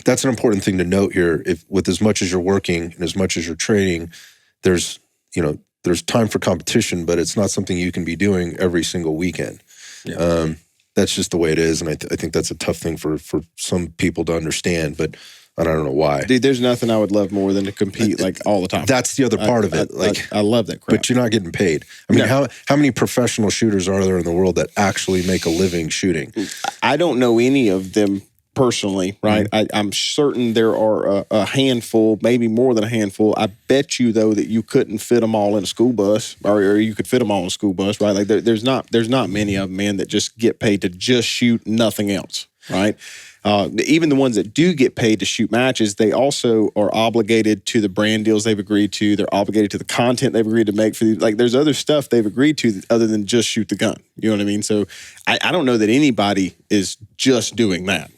that's an important thing to note here. If with as much as you're working and as much as you're training, there's time for competition, but it's not something you can be doing every single weekend. Yeah. That's just the way it is, and I think that's a tough thing for some people to understand, but I don't know why. Dude, there's nothing I would love more than to compete like all the time. That's the other part of it. I love that crap. But you're not getting paid. I mean, how many professional shooters are there in the world that actually make a living shooting? I don't know any of them personally, right? Mm-hmm. I'm certain there are a handful, maybe more than a handful. I bet you, though, that you couldn't fit them all in a school bus, or you could fit them all in a school bus, right? Like there's not many of them, man, that just get paid to just shoot nothing else, right? Even the ones that do get paid to shoot matches, they also are obligated to the brand deals they've agreed to. They're obligated to the content they've agreed to make for like. There's other stuff they've agreed to other than just shoot the gun. You know what I mean? So I don't know that anybody is just doing that.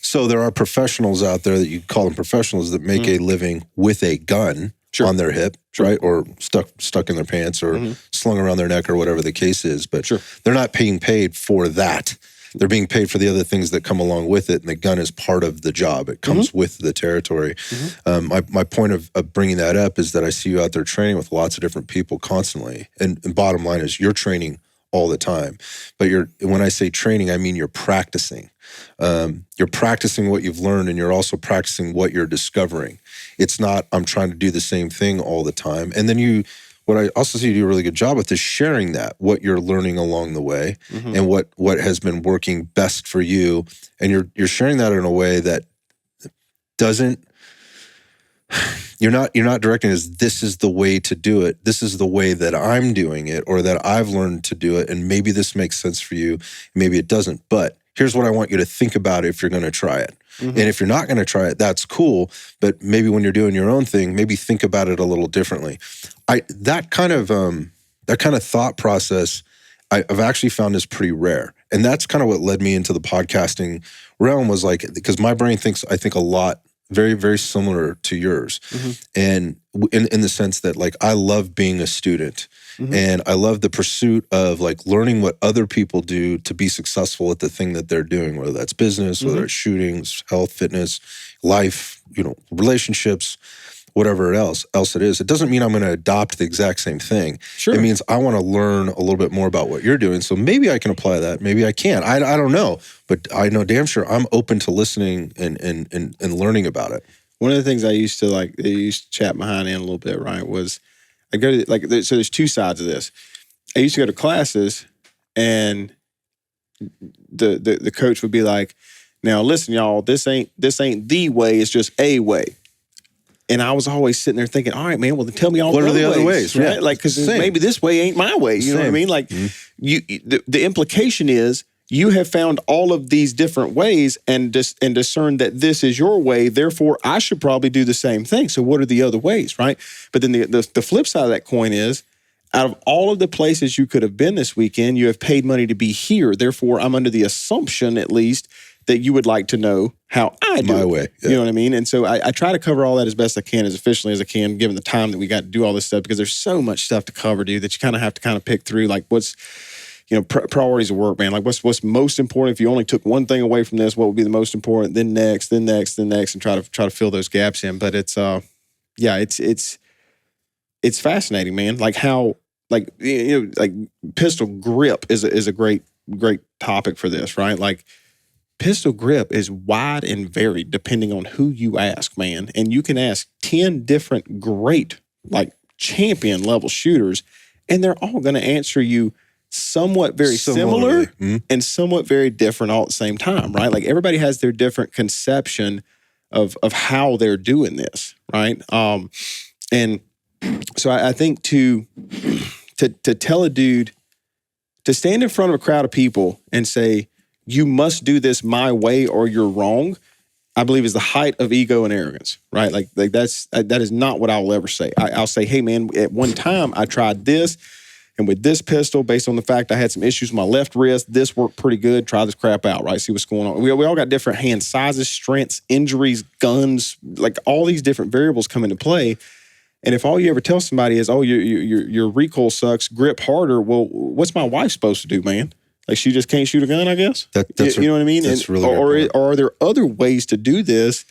So there are professionals out there that you call them professionals that make a living with a gun on their hip, right? Or stuck in their pants or slung around their neck or whatever the case is. But they're not being paid for that. They're being paid for the other things that come along with it, and the gun is part of the job. It comes with the territory. My point of bringing that up is that I see you out there training with lots of different people constantly. And bottom line is you're training all the time. But when I say training, I mean you're practicing. You're practicing what you've learned, and you're also practicing what you're discovering. It's not, I'm trying to do the same thing all the time. And then what I also see you do a really good job with is sharing that, what you're learning along the way and what has been working best for you. And you're sharing that in a way that doesn't, you're not directing as this is the way to do it. This is the way that I'm doing it, or that I've learned to do it. And maybe this makes sense for you. Maybe it doesn't. But here's what I want you to think about if you're going to try it. And if you're not going to try it, that's cool. But maybe when you're doing your own thing, maybe think about it a little differently. That kind of thought process, I've actually found is pretty rare. And that's kind of what led me into the podcasting realm, was like, because my brain thinks, I think a lot, very, very similar to yours. And in the sense that, like, I love being a student. And I love the pursuit of like learning what other people do to be successful at the thing that they're doing, whether that's business, whether it's shooting, health, fitness, life, relationships, whatever else it is. It doesn't mean I'm going to adopt the exact same thing. It means I want to learn a little bit more about what you're doing. So maybe I can apply that. Maybe I can't. I don't know. But I know damn sure I'm open to listening and learning about it. One of the things I used to chat behind in a little bit, right, was I go to, so there's two sides of this. I used to go to classes, and the coach would be like, now listen, y'all, this ain't the way, it's just a way. And I was always sitting there thinking, all right, man, well, then tell me all what the are the other other ways, right? Yeah. Like, because maybe this way ain't my way. You know what I mean? Like, the implication is you have found all of these different ways and discern that this is your way. Therefore, I should probably do the same thing. So what are the other ways, right? But then the flip side of that coin is, out of all of the places you could have been this weekend, you have paid money to be here. Therefore, I'm under the assumption, at least, that you would like to know how I do my way. You know what I mean? And so I try to cover all that as best I can, as efficiently as I can, given the time that we got to do all this stuff, because there's so much stuff to cover, dude, that you kind of have to pick through, like, what's, priorities of work, man. Like, what's most important? If you only took one thing away from this, what would be the most important? Then next, and try to fill those gaps in. But it's fascinating, man. Like how, like, like pistol grip is a great topic for this, right? Like, pistol grip is wide and varied depending on who you ask, man. And you can ask 10 different great, like, champion level shooters, and they're all going to answer you somewhat very similar and somewhat very different all at the same time, right? Like, everybody has their different conception of how they're doing this, right? And so I think to tell a dude to stand in front of a crowd of people and say, you must do this my way or you're wrong, I believe is the height of ego and arrogance, right? Like that is not what I will ever say. I'll say, hey man, at one time I tried this, and with this pistol, based on the fact I had some issues with my left wrist, this worked pretty good. Try this crap out, right? See what's going on. We all got different hand sizes, strengths, injuries, guns, like all these different variables come into play. And if all you ever tell somebody is, oh, your recoil sucks, grip harder, well, what's my wife supposed to do, man? Like she just can't shoot a gun, I guess. That's you know what I mean? That's and, really or are there other ways to do this?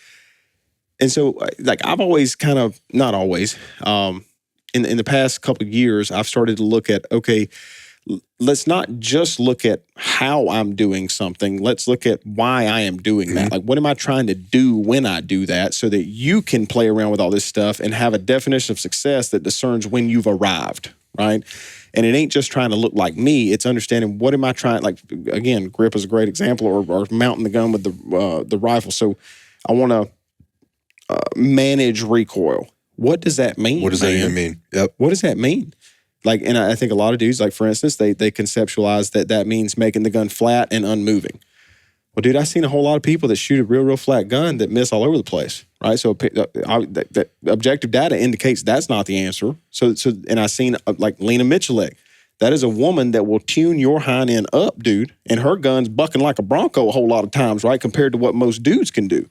And so, like, I've always kind of, not always, in the past couple of years, I've started to look at, okay, let's not just look at how I'm doing something. Let's look at why I am doing that. Like, what am I trying to do when I do that, so that you can play around with all this stuff and have a definition of success that discerns when you've arrived, right? And it ain't just trying to look like me. It's understanding, what am I trying, like, again, grip is a great example, or mounting the gun with the rifle. So I want to manage recoil. What does that mean? What does that even mean? Yep. What does that mean? Like, and I think a lot of dudes, like, for instance, they conceptualize that means making the gun flat and unmoving. Well, dude, I've seen a whole lot of people that shoot a real flat gun that miss all over the place, right? So that objective data indicates that's not the answer. So and I've seen, like, Lena Michalek. That is a woman that will tune your hind end up, dude, and her gun's bucking like a Bronco a whole lot of times, right, compared to what most dudes can do.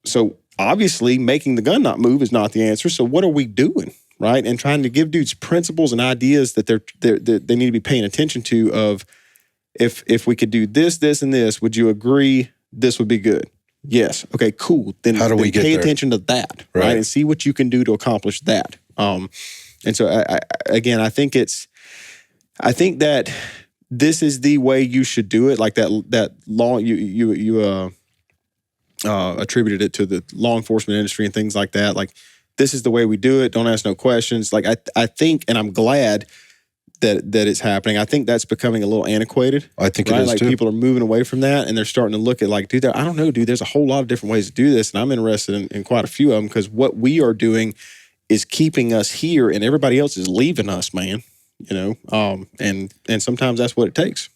So obviously, making the gun not move is not the answer. So what are we doing, right? And trying to give dudes principles and ideas that they need to be paying attention to. Of, if we could do this, this, and this, would you agree this would be good? Yes. Okay, cool. Then how do we get pay there? attention to that, right? And see what you can do to accomplish that. And so I think that this is the way you should do it. Like that law, you attributed it to the law enforcement industry and things like that. Like, this is the way we do it. Don't ask no questions. Like, I think, and I'm glad that it's happening. I think that's becoming a little antiquated. I think right? it is like too. People are moving away from that, and they're starting to look at, like, dude, I don't know, dude. There's a whole lot of different ways to do this, and I'm interested in quite a few of them, because what we are doing is keeping us here, and everybody else is leaving us, man. You know, and sometimes that's what it takes.